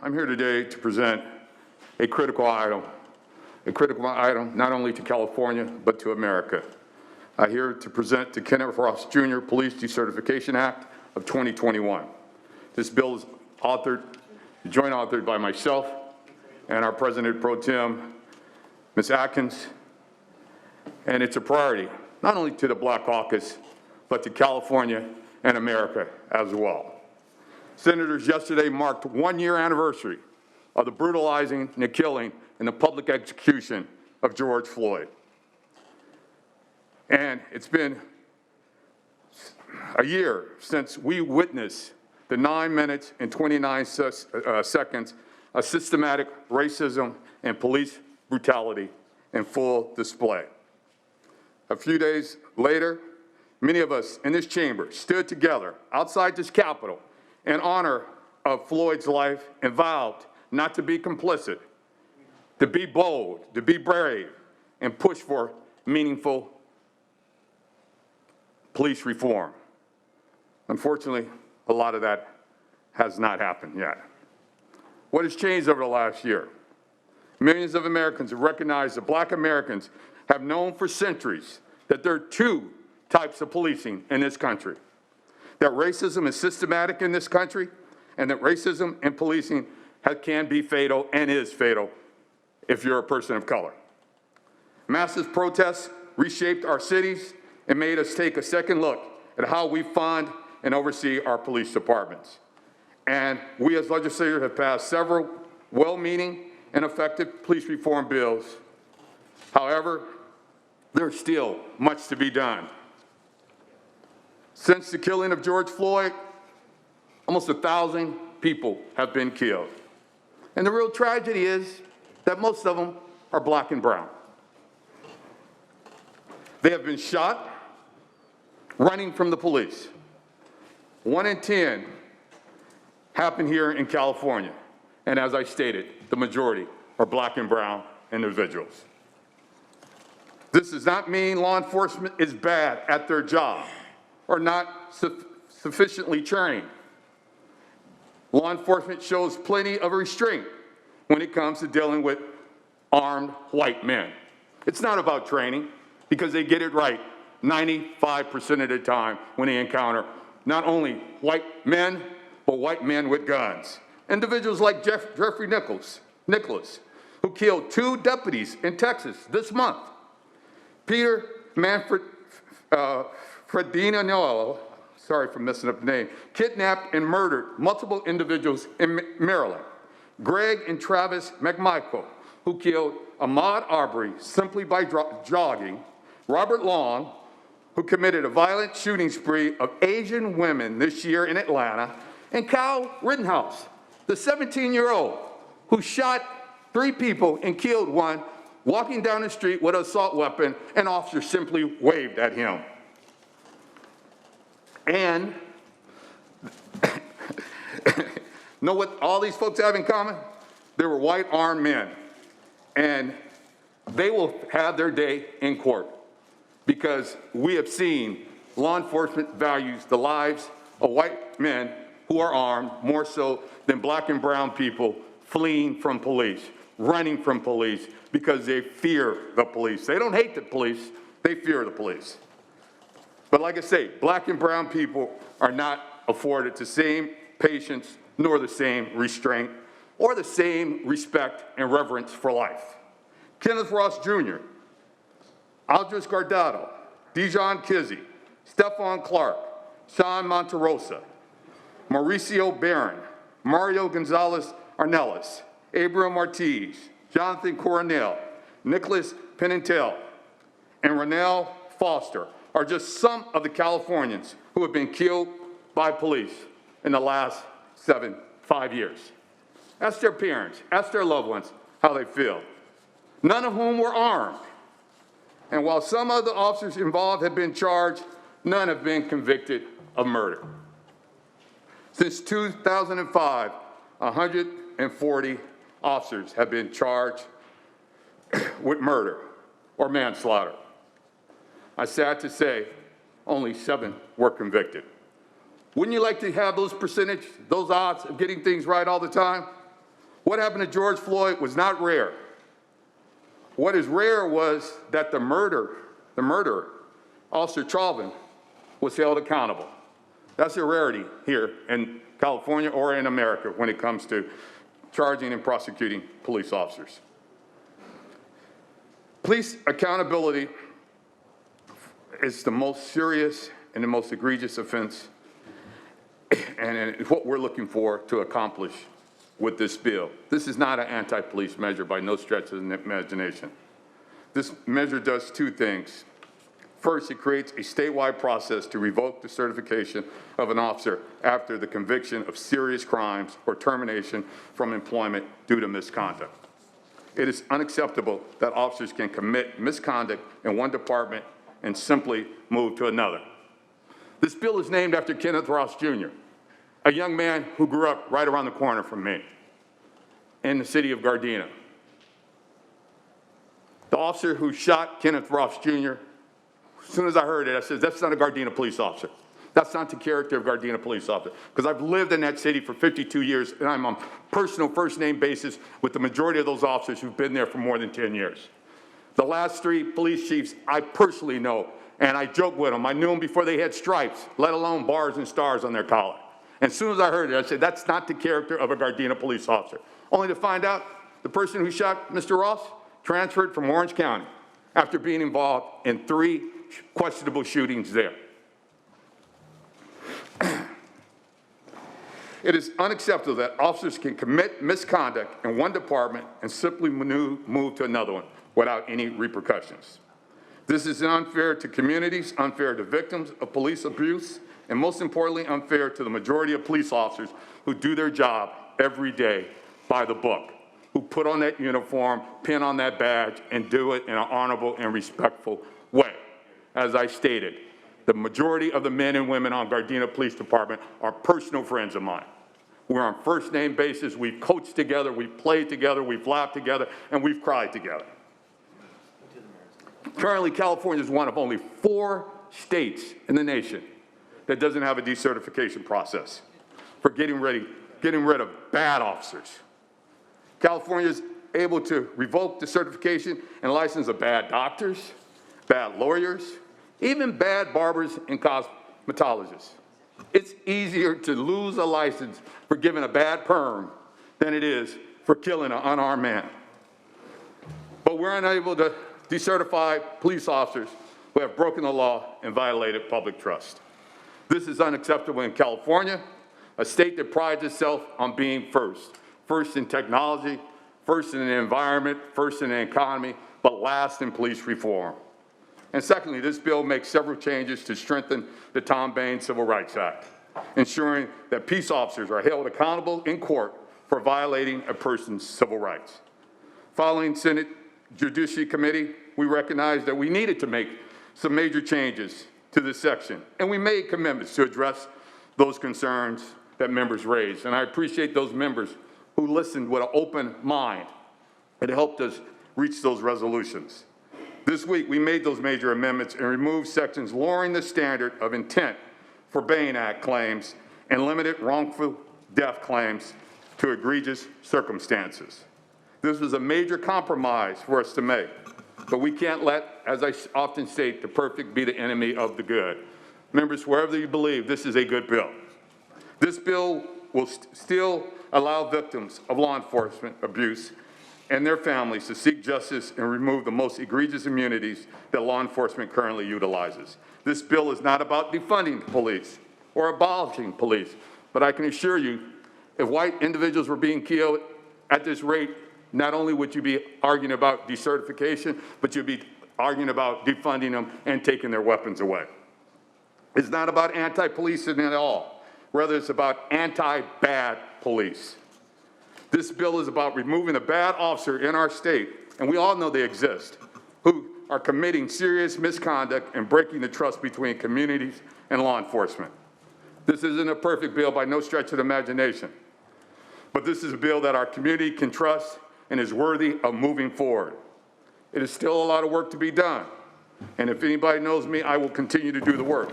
I'm here today to present a critical item not only to California, but to America. I'm here to present the Kenneth Ross Jr. Police Decertification Act of 2021. This bill is joint authored by myself and our President Pro Tem, Ms. Atkins, and it's a priority, not only to the Black Caucus, but to California and America as well. Senators, yesterday marked 1-year anniversary of the brutalizing and the killing and the public execution of George Floyd. And it's been a year since we witnessed the 9 minutes and 29 seconds of systematic racism and police brutality in full display. A few days later, many of us in this chamber stood together outside this Capitol in honor of Floyd's life and vowed not to be complicit, to be bold, to be brave, and push for meaningful police reform. Unfortunately, a lot of that has not happened yet. What has changed over the last year? Millions of Americans have recognized that Black Americans have known for centuries that there are two types of policing in this country. That racism is systematic in this country, and that racism and policing can be fatal and is fatal if you're a person of color. Massive protests reshaped our cities and made us take a second look at how we fund and oversee our police departments. And we as legislators have passed several well-meaning and effective police reform bills. However, there's still much to be done. Since the killing of George Floyd, almost 1,000 people have been killed. And the real tragedy is that most of them are Black and brown. They have been shot running from the police. 1 in 10 happen here in California. And as I stated, the majority are Black and brown individuals. This does not mean law enforcement is bad at their job or not sufficiently trained. Law enforcement shows plenty of restraint when it comes to dealing with armed white men. It's not about training, because they get it right 95% of the time when they encounter not only white men, but white men with guns. Individuals like Jeffrey Nicholas, who killed 2 deputies in Texas this month. Peter Manfred Fredino, sorry for messing up the name, kidnapped and murdered multiple individuals in Maryland. Greg and Travis McMichael, who killed Ahmaud Arbery simply by jogging. Robert Long, who committed a violent shooting spree of Asian women this year in Atlanta. And Kyle Rittenhouse, the 17-year-old who shot 3 people and killed one walking down the street with an assault weapon. An officer simply waved at him. And know what all these folks have in common? They were white armed men. And they will have their day in court, because we have seen law enforcement values the lives of white men who are armed more so than Black and brown people fleeing from police, running from police, because they fear the police. They don't hate the police, they fear the police. But like I say, Black and brown people are not afforded the same patience, nor the same restraint, or the same respect and reverence for life. Kenneth Ross Jr., Aldris Guardado, Dijon Kizzee, Stephon Clark, Sean Monterosa, Mauricio Barron, Mario Gonzalez Arnelas, Abraham Ortiz, Jonathan Coronel, Nicholas Pimentel, and Ronell Foster are just some of the Californians who have been killed by police in the last 5 years. Ask their parents, ask their loved ones how they feel. None of whom were armed. And while some of the officers involved have been charged, none have been convicted of murder. Since 2005, 140 officers have been charged with murder or manslaughter. I'm sad to say, only 7 were convicted. Wouldn't you like to have those odds of getting things right all the time? What happened to George Floyd was not rare. What is rare was that the murderer, Officer Chauvin, was held accountable. That's a rarity here in California or in America when it comes to charging and prosecuting police officers. Police accountability is the most serious and the most egregious offense, and it's what we're looking for to accomplish with this bill. This is not an anti-police measure by no stretch of the imagination. This measure does two things. First, it creates a statewide process to revoke the certification of an officer after the conviction of serious crimes or termination from employment due to misconduct. It is unacceptable that officers can commit misconduct in one department and simply move to another. This bill is named after Kenneth Ross Jr., a young man who grew up right around the corner from me in the city of Gardena. The officer who shot Kenneth Ross Jr., as soon as I heard it, I said, that's not a Gardena police officer. That's not the character of Gardena police officer. Because I've lived in that city for 52 years, and I'm on personal first-name basis with the majority of those officers who've been there for more than 10 years. The last three police chiefs I personally know, and I joke with them. I knew them before they had stripes, let alone bars and stars on their collar. And as soon as I heard it, I said, that's not the character of a Gardena police officer. Only to find out the person who shot Mr. Ross transferred from Orange County after being involved in 3 questionable shootings there. It is unacceptable that officers can commit misconduct in one department and simply move to another one without any repercussions. This is unfair to communities, unfair to victims of police abuse, and most importantly, unfair to the majority of police officers who do their job every day by the book, who put on that uniform, pin on that badge, and do it in an honorable and respectful way. As I stated, the majority of the men and women on Gardena Police Department are personal friends of mine. We're on first-name basis. We've coached together, we've played together, we've laughed together, and we've cried together. Currently, California is one of only 4 states in the nation that doesn't have a decertification process for getting rid of bad officers. California is able to revoke the certification and license of bad doctors, bad lawyers, even bad barbers and cosmetologists. It's easier to lose a license for giving a bad perm than it is for killing an unarmed man. But we're unable to decertify police officers who have broken the law and violated public trust. This is unacceptable in California, a state that prides itself on being first. First in technology, first in the environment, first in the economy, but last in police reform. And secondly, this bill makes several changes to strengthen the Tom Bain Civil Rights Act, ensuring that peace officers are held accountable in court for violating a person's civil rights. Following Senate Judiciary Committee, we recognized that we needed to make some major changes to this section, and we made commitments to address those concerns that members raised. And I appreciate those members who listened with an open mind and helped us reach those resolutions. This week, we made those major amendments and removed sections lowering the standard of intent for Bain Act claims and limited wrongful death claims to egregious circumstances. This was a major compromise for us to make, but we can't let, as I often state, the perfect be the enemy of the good. Members, wherever you believe, this is a good bill. This bill will still allow victims of law enforcement abuse and their families to seek justice and remove the most egregious immunities that law enforcement currently utilizes. This bill is not about defunding the police or abolishing police, but I can assure you, if white individuals were being killed at this rate, not only would you be arguing about decertification, but you'd be arguing about defunding them and taking their weapons away. It's not about anti-policing at all. Rather, it's about anti-bad police. This bill is about removing a bad officer in our state, and we all know they exist, who are committing serious misconduct and breaking the trust between communities and law enforcement. This isn't a perfect bill by no stretch of the imagination, but this is a bill that our community can trust and is worthy of moving forward. It is still a lot of work to be done, and if anybody knows me, I will continue to do the work.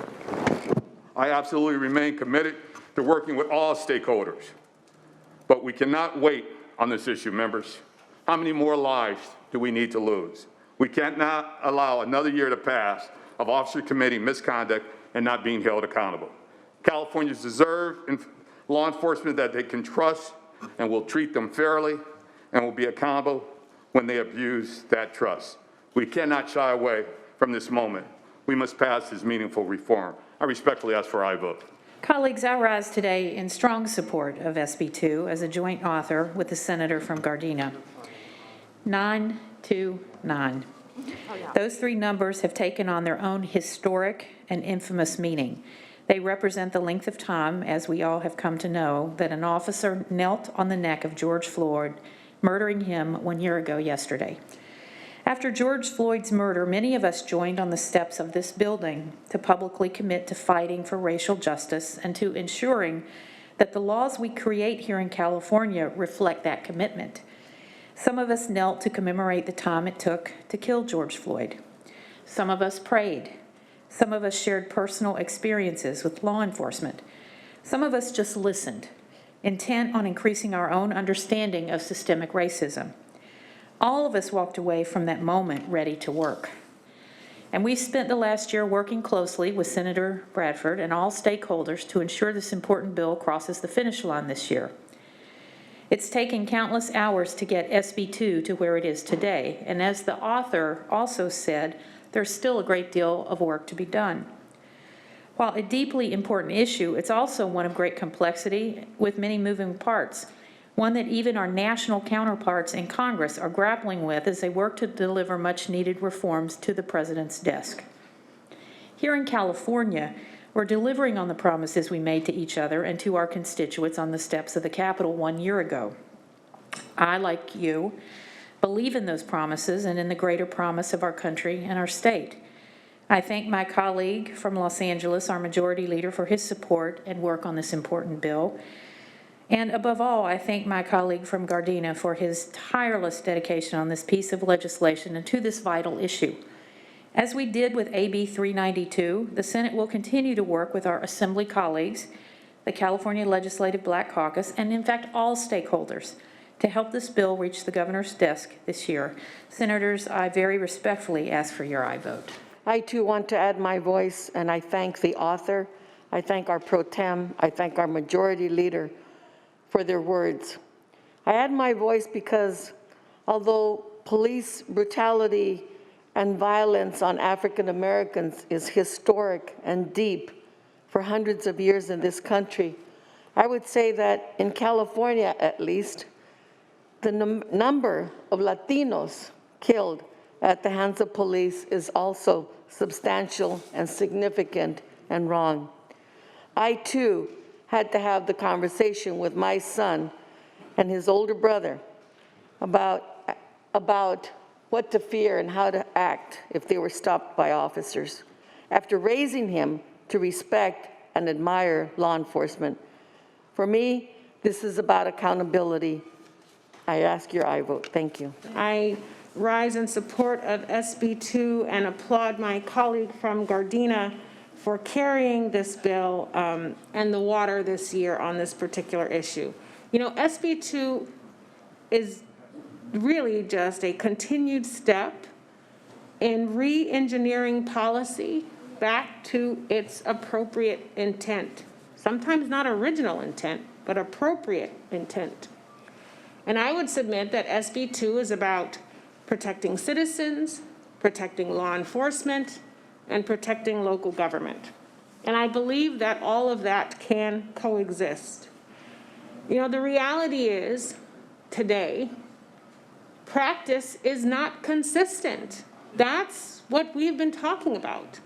I absolutely remain committed to working with all stakeholders, but we cannot wait on this issue, members. How many more lives do we need to lose? We cannot allow another year to pass of officer committee misconduct and not being held accountable. Californians deserve law enforcement that they can trust and will treat them fairly and will be accountable when they abuse that trust. We cannot shy away from this moment. We must pass this meaningful reform. I respectfully ask for aye vote. Colleagues, I rise today in strong support of SB 2 as a joint author with the senator from Gardena. 929. Those three numbers have taken on their own historic and infamous meaning. They represent the length of time, as we all have come to know, that an officer knelt on the neck of George Floyd, murdering him 1 year ago yesterday. After George Floyd's murder, many of us joined on the steps of this building to publicly commit to fighting for racial justice and to ensuring that the laws we create here in California reflect that commitment. Some of us knelt to commemorate the time it took to kill George Floyd. Some of us prayed. Some of us shared personal experiences with law enforcement. Some of us just listened, intent on increasing our own understanding of systemic racism. All of us walked away from that moment ready to work. And we spent the last year working closely with Senator Bradford and all stakeholders to ensure this important bill crosses the finish line this year. It's taken countless hours to get SB 2 to where it is today, and as the author also said, there's still a great deal of work to be done. While a deeply important issue, it's also one of great complexity with many moving parts, one that even our national counterparts in Congress are grappling with as they work to deliver much-needed reforms to the president's desk. Here in California, we're delivering on the promises we made to each other and to our constituents on the steps of the Capitol 1 year ago. I, like you, believe in those promises and in the greater promise of our country and our state. I thank my colleague from Los Angeles, our majority leader, for his support and work on this important bill. And above all, I thank my colleague from Gardena for his tireless dedication on this piece of legislation and to this vital issue. As we did with AB 392, the Senate will continue to work with our Assembly colleagues, the California Legislative Black Caucus, and in fact all stakeholders to help this bill reach the governor's desk this year. Senators, I very respectfully ask for your aye vote. I too want to add my voice, and I thank the author, I thank our pro tem, I thank our majority leader for their words. I add my voice because although police brutality and violence on African Americans is historic and deep for hundreds of years in this country, I would say that in California at least, the number of Latinos killed at the hands of police is also substantial and significant and wrong. I too had to have the conversation with my son and his older brother about what to fear and how to act if they were stopped by officers. After raising him to respect and admire law enforcement, for me, this is about accountability. I ask your aye vote. Thank you. I rise in support of SB 2 and applaud my colleague from Gardena for carrying this bill and the water this year on this particular issue. You know, SB 2 is really just a continued step in re-engineering policy back to its appropriate intent. Sometimes not original intent, but appropriate intent. And I would submit that SB 2 is about protecting citizens, protecting law enforcement, and protecting local government. And I believe that all of that can coexist. You know, the reality is today, practice is not consistent. That's what we've been talking about.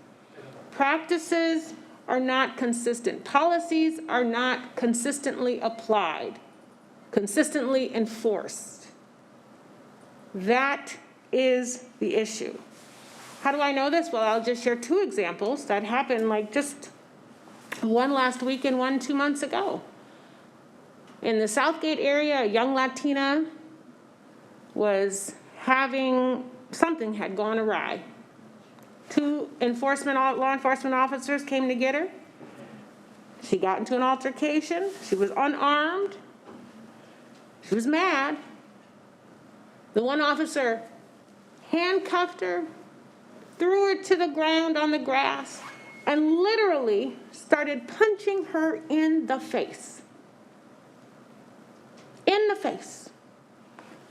Practices are not consistent. Policies are not consistently applied, consistently enforced. That is the issue. How do I know this? Well, I'll just share two examples that happened like just one last week and one 2 months ago. In the Southgate area, a young Latina was having, something had gone awry. Two law enforcement officers came to get her. She got into an altercation. She was unarmed. She was mad. The one officer handcuffed her, threw her to the ground on the grass, and literally started punching her in the face. In the face.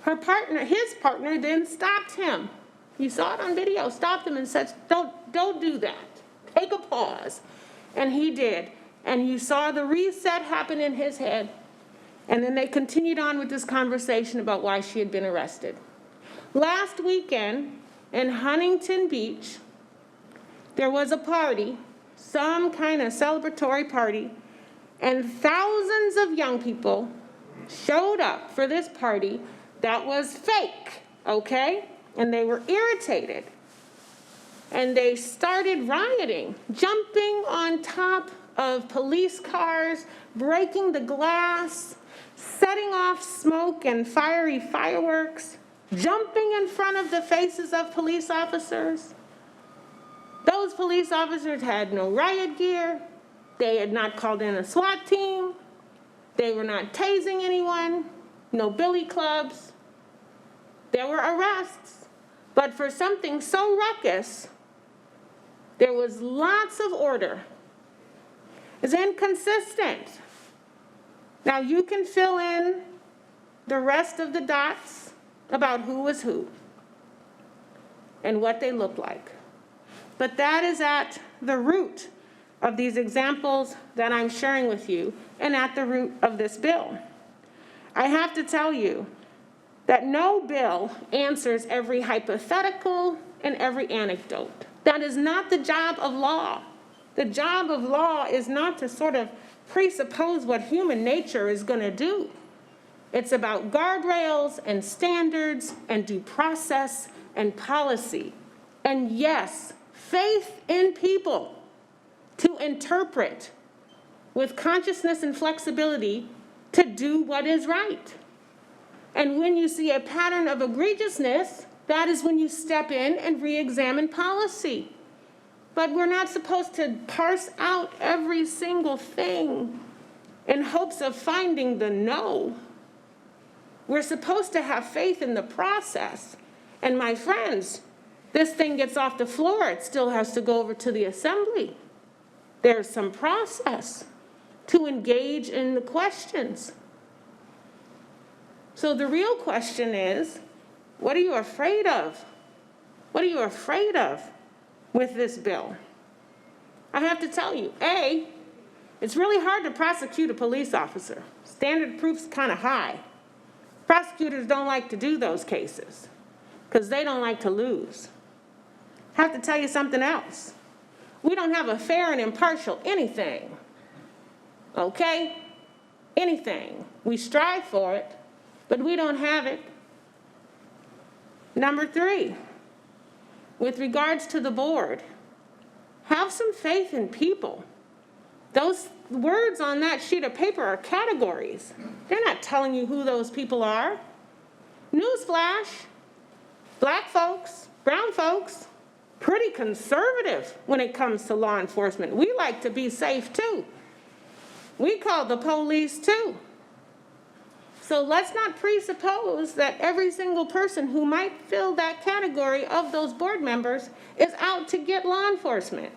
His partner then stopped him. You saw it on video, stopped him and said, don't do that. Take a pause. And he did. And you saw the reset happen in his head. And then they continued on with this conversation about why she had been arrested. Last weekend in Huntington Beach, there was a party, some kind of celebratory party, and thousands of young people showed up for this party that was fake, okay? And they were irritated. And they started rioting, jumping on top of police cars, breaking the glass, setting off smoke and fiery fireworks, jumping in front of the faces of police officers. Those police officers had no riot gear. They had not called in a SWAT team. They were not tasing anyone, no billy clubs. There were arrests, but for something so ruckus, there was lots of order. It's inconsistent. Now you can fill in the rest of the dots about who was who and what they look like. But that is at the root of these examples that I'm sharing with you and at the root of this bill. I have to tell you that no bill answers every hypothetical and every anecdote. That is not the job of law. The job of law is not to sort of presuppose what human nature is going to do. It's about guardrails and standards and due process and policy. And yes, faith in people to interpret with consciousness and flexibility to do what is right. And when you see a pattern of egregiousness, that is when you step in and re-examine policy. But we're not supposed to parse out every single thing in hopes of finding the no. We're supposed to have faith in the process. And my friends, this thing gets off the floor, it still has to go over to the assembly. There's some process to engage in the questions. So the real question is, what are you afraid of? What are you afraid of with this bill? I have to tell you, A, it's really hard to prosecute a police officer. Standard of proof's kind of high. Prosecutors don't like to do those cases because they don't like to lose. I have to tell you something else. We don't have a fair and impartial anything, okay? Anything. We strive for it, but we don't have it. Number 3, with regards to the board, have some faith in people. Those words on that sheet of paper are categories. They're not telling you who those people are. Newsflash, black folks, brown folks, pretty conservative when it comes to law enforcement. We like to be safe too. We call the police too. So let's not presuppose that every single person who might fill that category of those board members is out to get law enforcement.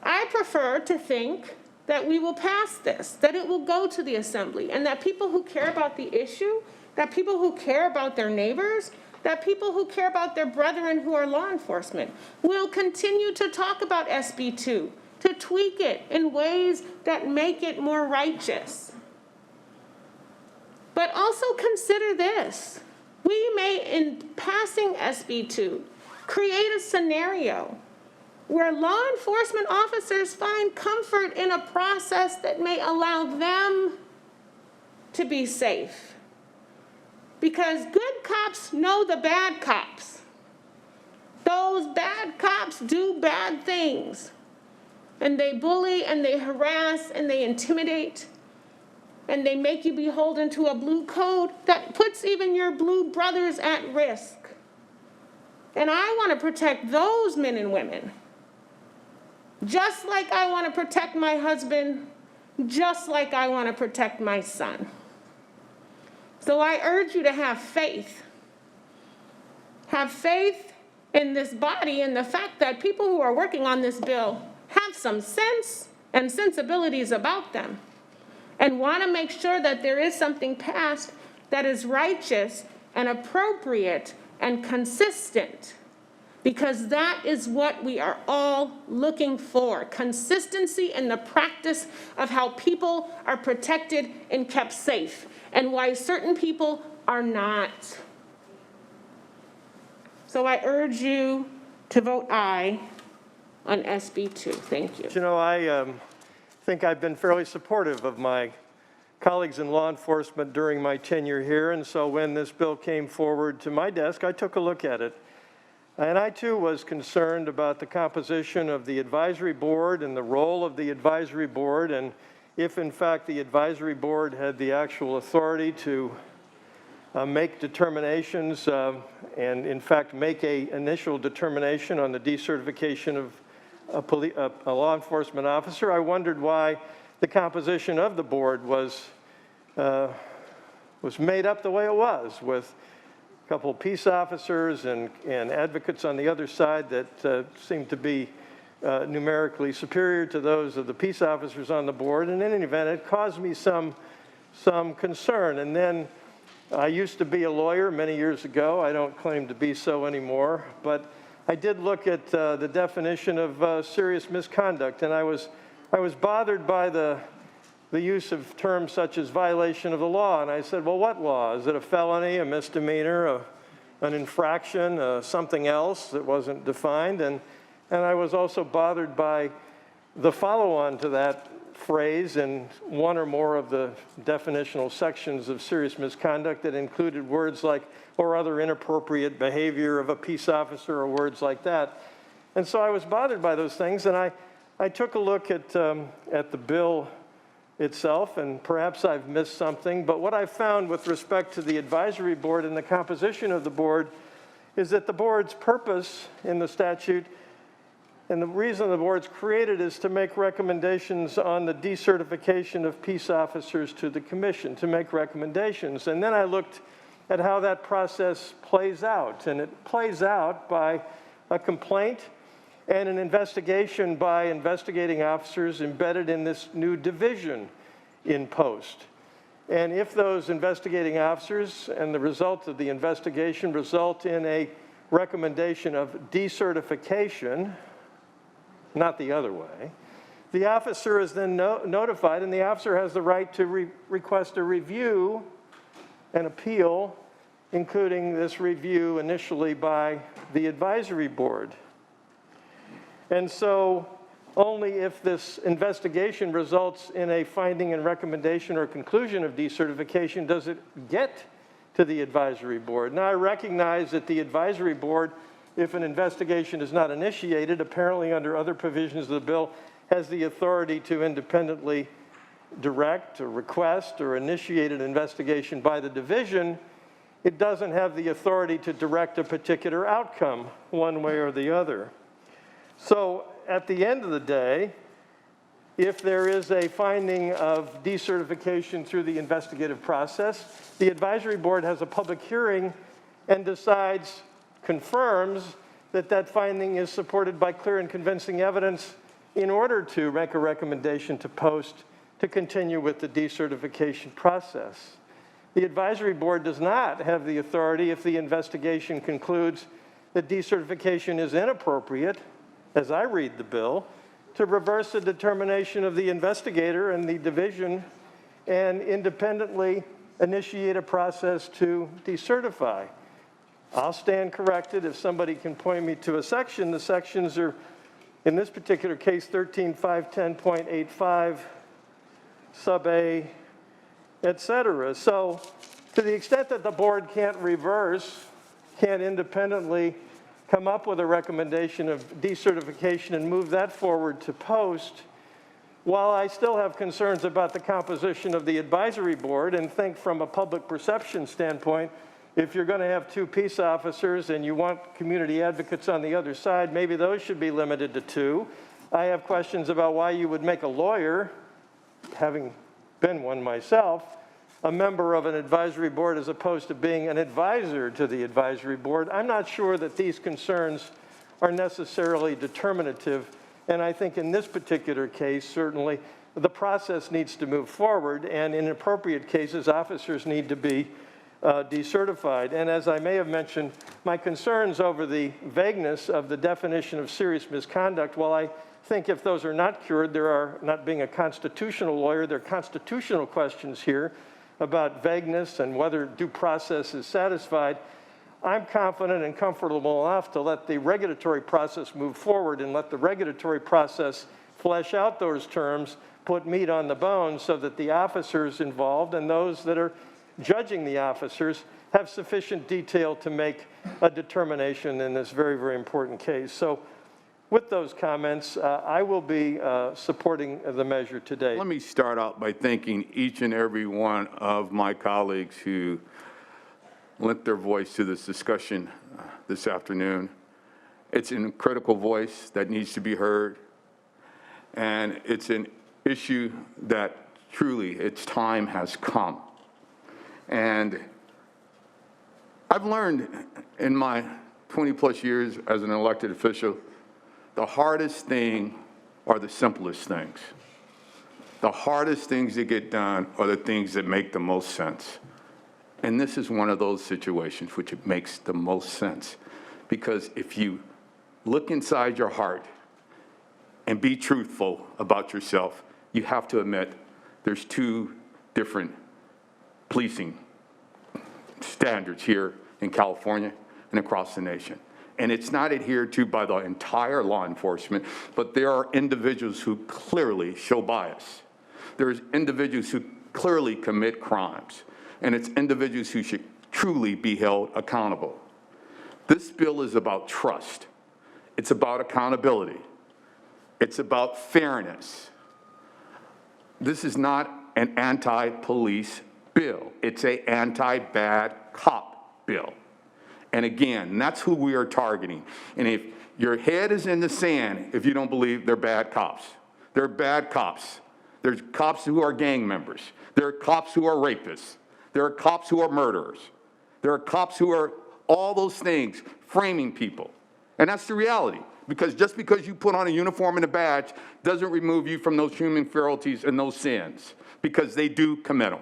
I prefer to think that we will pass this, that it will go to the assembly, and that people who care about the issue, that people who care about their neighbors, that people who care about their brethren who are law enforcement will continue to talk about SB 2, to tweak it in ways that make it more righteous. But also consider this. We may, in passing SB 2, create a scenario where law enforcement officers find comfort in a process that may allow them to be safe. Because good cops know the bad cops. Those bad cops do bad things. And they bully and they harass and they intimidate. And they make you beholden to a blue code that puts even your blue brothers at risk. And I want to protect those men and women. Just like I want to protect my husband, just like I want to protect my son. So I urge you to have faith. Have faith in this body and the fact that people who are working on this bill have some sense and sensibilities about them and want to make sure that there is something passed that is righteous and appropriate and consistent, because that is what we are all looking for, consistency in the practice of how people are protected and kept safe, and why certain people are not. So I urge you to vote aye on SB 2. Thank you. You know, I think I've been fairly supportive of my colleagues in law enforcement during my tenure here, and so when this bill came forward to my desk, I took a look at it. And I, too, was concerned about the composition of the advisory board and the role of the advisory board, and if, in fact, the advisory board had the actual authority to make determinations and, in fact, make an initial determination on the decertification of a law enforcement officer. I wondered why the composition of the board was made up the way it was, with a couple of peace officers and advocates on the other side that seemed to be numerically superior to those of the peace officers on the board. And in any event, it caused me some concern. And then I used to be a lawyer many years ago. I don't claim to be so anymore. But I did look at the definition of serious misconduct, and I was bothered by the use of terms such as violation of the law. And I said, well, what law? Is it a felony, a misdemeanor, an infraction, something else that wasn't defined? And I was also bothered by the follow-on to that phrase in one or more of the definitional sections of serious misconduct that included words like, or other inappropriate behavior of a peace officer, or words like that. And so I was bothered by those things, and I took a look at the bill itself, and perhaps I've missed something, but what I found with respect to the advisory board and the composition of the board is that the board's purpose in the statute and the reason the board's created is to make recommendations on the decertification of peace officers to the commission, to make recommendations. And then I looked at how that process plays out, and it plays out by a complaint and an investigation by investigating officers embedded in this new division in post. And if those investigating officers and the results of the investigation result in a recommendation of decertification, not the other way, the officer is then notified, and the officer has the right to request a review and appeal, including this review initially by the advisory board. And so only if this investigation results in a finding and recommendation or conclusion of decertification does it get to the advisory board. Now, I recognize that the advisory board, if an investigation is not initiated, apparently under other provisions of the bill, has the authority to independently direct or request or initiate an investigation by the division. It doesn't have the authority to direct a particular outcome one way or the other. So at the end of the day, if there is a finding of decertification through the investigative process, the advisory board has a public hearing and decides, confirms that that finding is supported by clear and convincing evidence in order to make a recommendation to post to continue with the decertification process. The advisory board does not have the authority, if the investigation concludes that decertification is inappropriate, as I read the bill, to reverse the determination of the investigator and the division and independently initiate a process to decertify. I'll stand corrected if somebody can point me to a section. The sections are, in this particular case, 13.510.85, sub A, et cetera. So to the extent that the board can't reverse, can't independently come up with a recommendation of decertification and move that forward to post, while I still have concerns about the composition of the advisory board and think from a public perception standpoint, if you're going to have two peace officers and you want community advocates on the other side, maybe those should be limited to two. I have questions about why you would make a lawyer, having been one myself, a member of an advisory board as opposed to being an advisor to the advisory board. I'm not sure that these concerns are necessarily determinative. And I think in this particular case, certainly, the process needs to move forward, and in appropriate cases, officers need to be decertified. And as I may have mentioned, my concerns over the vagueness of the definition of serious misconduct, while I think if those are not cured, there are, not being a constitutional lawyer, there are constitutional questions here about vagueness and whether due process is satisfied. I'm confident and comfortable enough to let the regulatory process move forward and let the regulatory process flesh out those terms, put meat on the bones so that the officers involved and those that are judging the officers have sufficient detail to make a determination in this very, very important case. So with those comments, I will be supporting the measure today. Let me start out by thanking each and every one of my colleagues who lent their voice to this discussion this afternoon. It's a critical voice that needs to be heard, and it's an issue that truly its time has come. And I've learned in my 20-plus years as an elected official, the hardest thing are the simplest things. The hardest things that get done are the things that make the most sense. And this is one of those situations which it makes the most sense. Because if you look inside your heart and be truthful about yourself, you have to admit there's two different policing standards here in California and across the nation. And it's not adhered to by the entire law enforcement, but there are individuals who clearly show bias. There's individuals who clearly commit crimes, and it's individuals who should truly be held accountable. This bill is about trust. It's about accountability. It's about fairness. This is not an anti-police bill. It's an anti-bad cop bill. And again, that's who we are targeting. And if your head is in the sand, if you don't believe they're bad cops, they're bad cops. There's cops who are gang members. There are cops who are rapists. There are cops who are murderers. There are cops who are all those things, framing people. And that's the reality. Because just because you put on a uniform and a badge doesn't remove you from those human frailties and those sins, because they do commit them.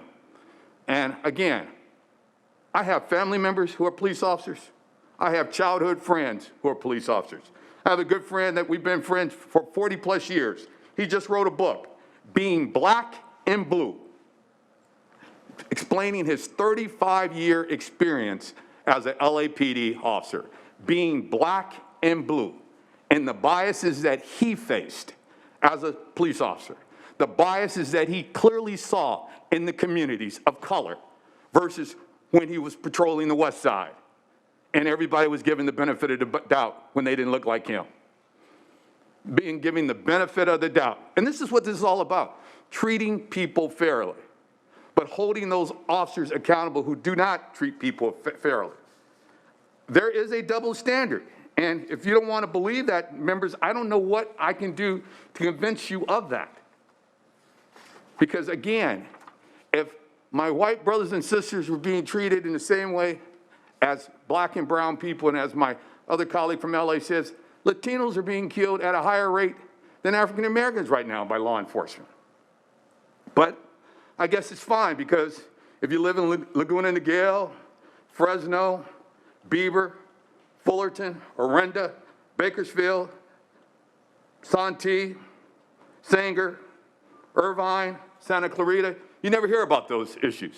And again, I have family members who are police officers. I have childhood friends who are police officers. I have a good friend that we've been friends for 40-plus years. He just wrote a book, Being Black and Blue, explaining his 35-year experience as an LAPD officer, being black and blue, and the biases that he faced as a police officer, the biases that he clearly saw in the communities of color versus when he was patrolling the West Side, and everybody was given the benefit of the doubt when they didn't look like him. Being given the benefit of the doubt. And this is what this is all about, treating people fairly, but holding those officers accountable who do not treat people fairly. There is a double standard. And if you don't want to believe that, members, I don't know what I can do to convince you of that. Because again, if my white brothers and sisters were being treated in the same way as black and brown people, and as my other colleague from LA says, Latinos are being killed at a higher rate than African Americans right now by law enforcement. But I guess it's fine, because if you live in Laguna Niguel, Fresno, Beaver, Fullerton, Orinda, Bakersfield, Santee, Sanger, Irvine, Santa Clarita, you never hear about those issues.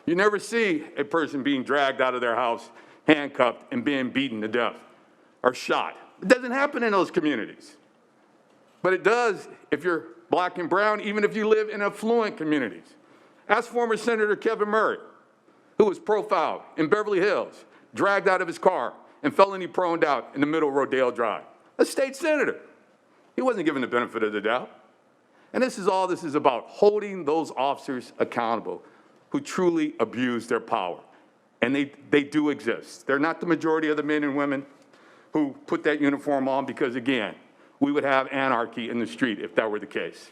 You never see a person being dragged out of their house, handcuffed, and being beaten to death or shot. It doesn't happen in those communities. But it does if you're black and brown, even if you live in affluent communities. Ask former Senator Kevin Murray, who was profiled in Beverly Hills, dragged out of his car, and felony proned out in the middle of Rodale Drive. A state senator. He wasn't given the benefit of the doubt. And this is all this is about, holding those officers accountable who truly abuse their power. And they do exist. They're not the majority of the men and women who put that uniform on, because again, we would have anarchy in the street if that were the case.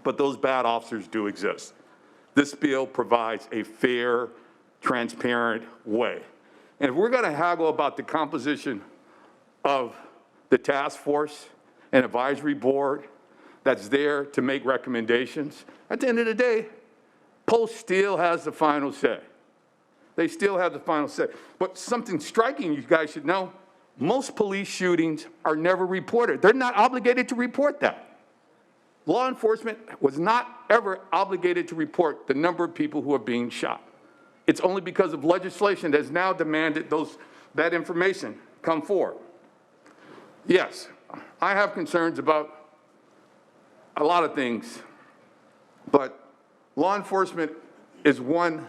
But those bad officers do exist. this bill provides a fair, transparent way. And if we're going to haggle about the composition of the task force and advisory board that's there to make recommendations, at the end of the day, Post still has the final say. They still have the final say. But something striking you guys should know, most police shootings are never reported. They're not obligated to report that. Law enforcement was not ever obligated to report the number of people who are being shot. It's only because of legislation that has now demanded that information come forward. Yes, I have concerns about a lot of things, but law enforcement is one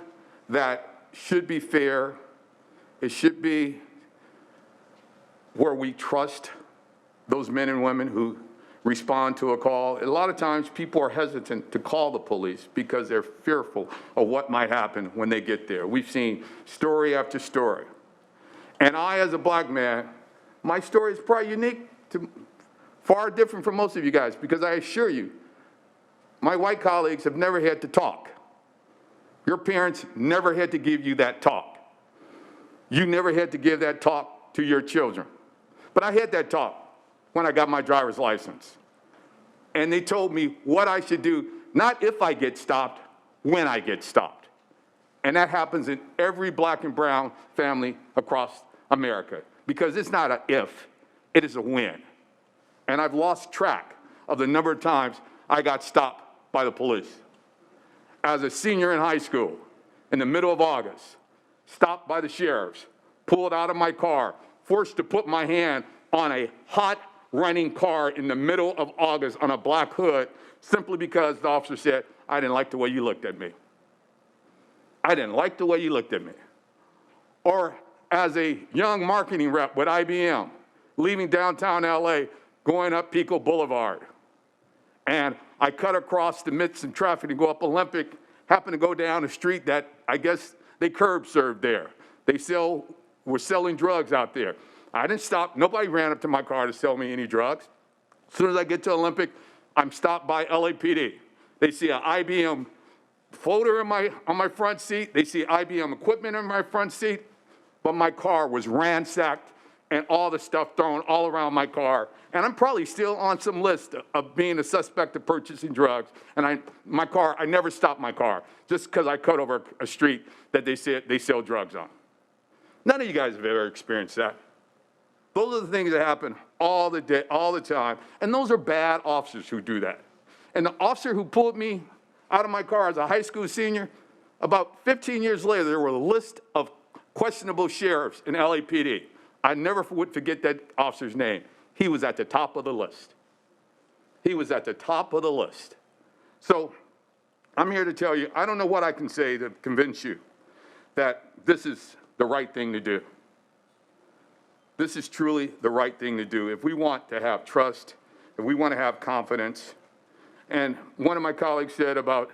that should be fair. It should be where we trust those men and women who respond to a call. A lot of times people are hesitant to call the police because they're fearful of what might happen when they get there. We've seen story after story. And I, as a black man, my story is probably unique, far different from most of you guys, because I assure you, my white colleagues have never had to talk. Your parents never had to give you that talk. You never had to give that talk to your children. But I had that talk when I got my driver's license. And they told me what I should do, not if I get stopped, when I get stopped. And that happens in every black and brown family across America, because it's not an if, it is a when. And I've lost track of the number of times I got stopped by the police. As a senior in high school, in the middle of August, stopped by the sheriffs, pulled out of my car, forced to put my hand on a hot running car in the middle of August on a black hood, simply because the officer said, I didn't like the way you looked at me. I didn't like the way you looked at me. Or as a young marketing rep with IBM, leaving downtown LA, going up Pico Boulevard. And I cut across the midst of traffic to go up Olympic, happened to go down a street that I guess they curb served there. They were selling drugs out there. I didn't stop. Nobody ran up to my car to sell me any drugs. As soon as I get to Olympic, I'm stopped by LAPD. They see an IBM folder on my front seat. They see IBM equipment in my front seat. But my car was ransacked and all the stuff thrown all around my car. And I'm probably still on some list of being a suspect of purchasing drugs. And I never stopped my car just because I cut over a street that they said they sell drugs on. None of you guys have ever experienced that. Those are the things that happen all the day, all the time. And those are bad officers who do that. And the officer who pulled me out of my car as a high school senior, about 15 years later, there were a list of questionable sheriffs in LAPD. I never would forget that officer's name. He was at the top of the list. He was at the top of the list. So I'm here to tell you, I don't know what I can say to convince you that this is the right thing to do. This is truly the right thing to do if we want to have trust, if we want to have confidence. And one of my colleagues said about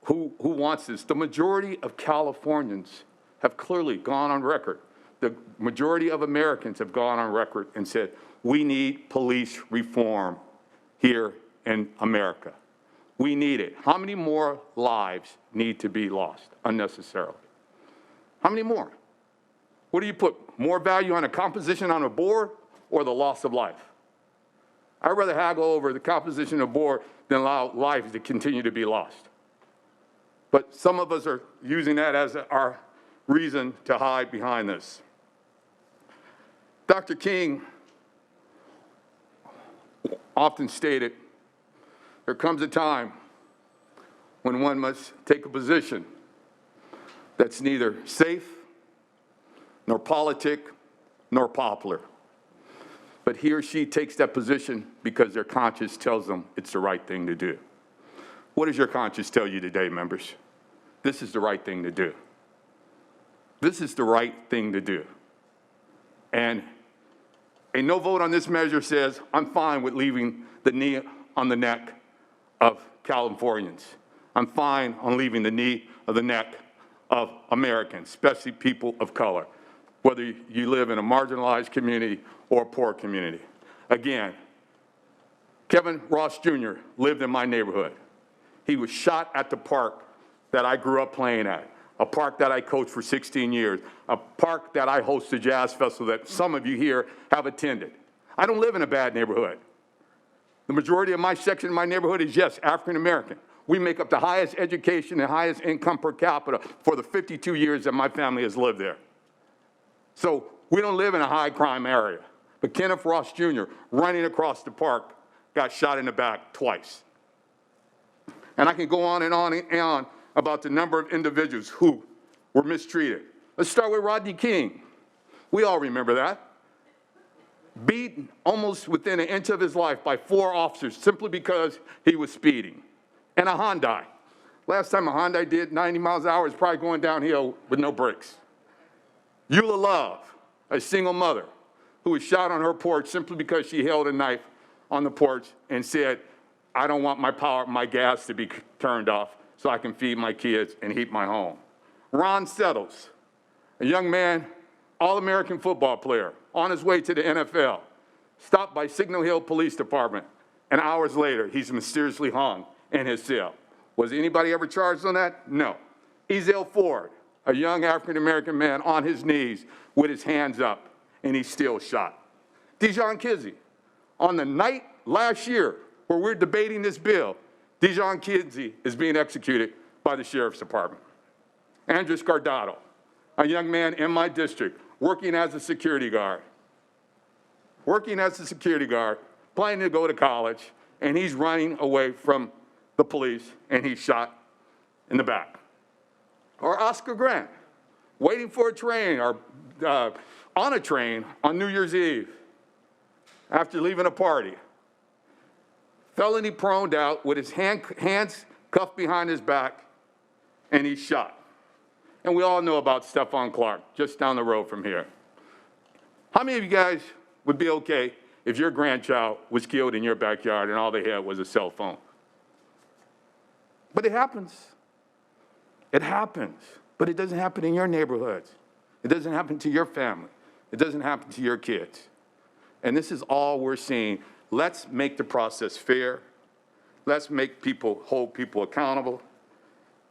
who wants this. The majority of Californians have clearly gone on record. The majority of Americans have gone on record and said, we need police reform here in America. We need it. How many more lives need to be lost unnecessarily? How many more? What do you put? More value on a composition on a board or the loss of life? I'd rather haggle over the composition of a board than allow lives to continue to be lost. But some of us are using that as our reason to hide behind this. Dr. King often stated, there comes a time when one must take a position that's neither safe, nor politic, nor popular. But he or she takes that position because their conscience tells them it's the right thing to do. What does your conscience tell you today, members? This is the right thing to do. This is the right thing to do. And a no vote on this measure says, I'm fine with leaving the knee on the neck of Californians. I'm fine on leaving the knee of the neck of Americans, especially people of color, whether you live in a marginalized community or a poor community. Again, Kevin Ross Jr. lived in my neighborhood. He was shot at the park that I grew up playing at, a park that I coached for 16 years, a park that I host a jazz festival that some of you here have attended. I don't live in a bad neighborhood. The majority of my section in my neighborhood is, yes, African American. We make up the highest education and highest income per capita for the 52 years that my family has lived there. So we don't live in a high crime area. But Kenneth Ross Jr., running across the park, got shot in the back twice. And I can go on and on and on about the number of individuals who were mistreated. Let's start with Rodney King. We all remember that. Beaten almost within an inch of his life by 4 officers simply because he was speeding. And a Hyundai. Last time a Hyundai did 90 miles an hour is probably going downhill with no brakes. Eula Love, a single mother who was shot on her porch simply because she held a knife on the porch and said, I don't want my gas to be turned off so I can feed my kids and heat my home. Ron Settles, a young man, All-American football player, on his way to the NFL, stopped by Signal Hill Police Department, and hours later, he's mysteriously hung in his cell. Was anybody ever charged on that? No. Ezell Ford, a young African-American man on his knees with his hands up, and he's still shot. Dijon Kinsey, on the night last year where we're debating this bill, Dijon Kinsey is being executed by the Sheriff's Department. Andres Guardado, a young man in my district, working as a security guard, planning to go to college, and he's running away from the police, and he's shot in the back. Or Oscar Grant, waiting for a train, or on a train on New Year's Eve, after leaving a party. Felony proned out with his hands cuffed behind his back, and he's shot. And we all know about Stephon Clark, just down the road from here. How many of you guys would be okay if your grandchild was killed in your backyard and all they had was a cell phone? But it happens. It happens. But it doesn't happen in your neighborhoods. It doesn't happen to your family. It doesn't happen to your kids. And this is all we're seeing. Let's make the process fair. Let's make people, hold people accountable.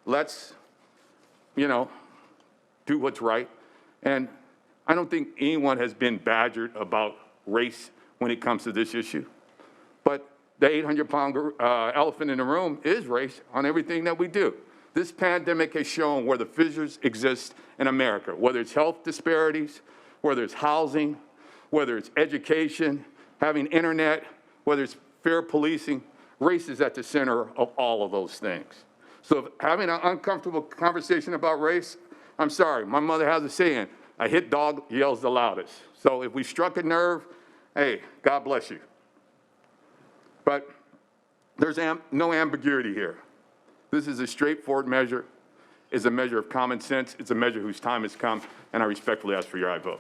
Let's, do what's right. And I don't think anyone has been badgered about race when it comes to this issue. But the 800-pound elephant in the room is race on everything that we do. This pandemic has shown where the fissures exist in America, whether it's health disparities, whether it's housing, whether it's education, having internet, whether it's fair policing. Race is at the center of all of those things. So having an uncomfortable conversation about race, I'm sorry, my mother has a saying, a hit dog yells the loudest. So if we struck a nerve, hey, God bless you. But there's no ambiguity here. This is a straightforward measure. It's a measure of common sense. It's a measure whose time has come, and I respectfully ask for your aye vote.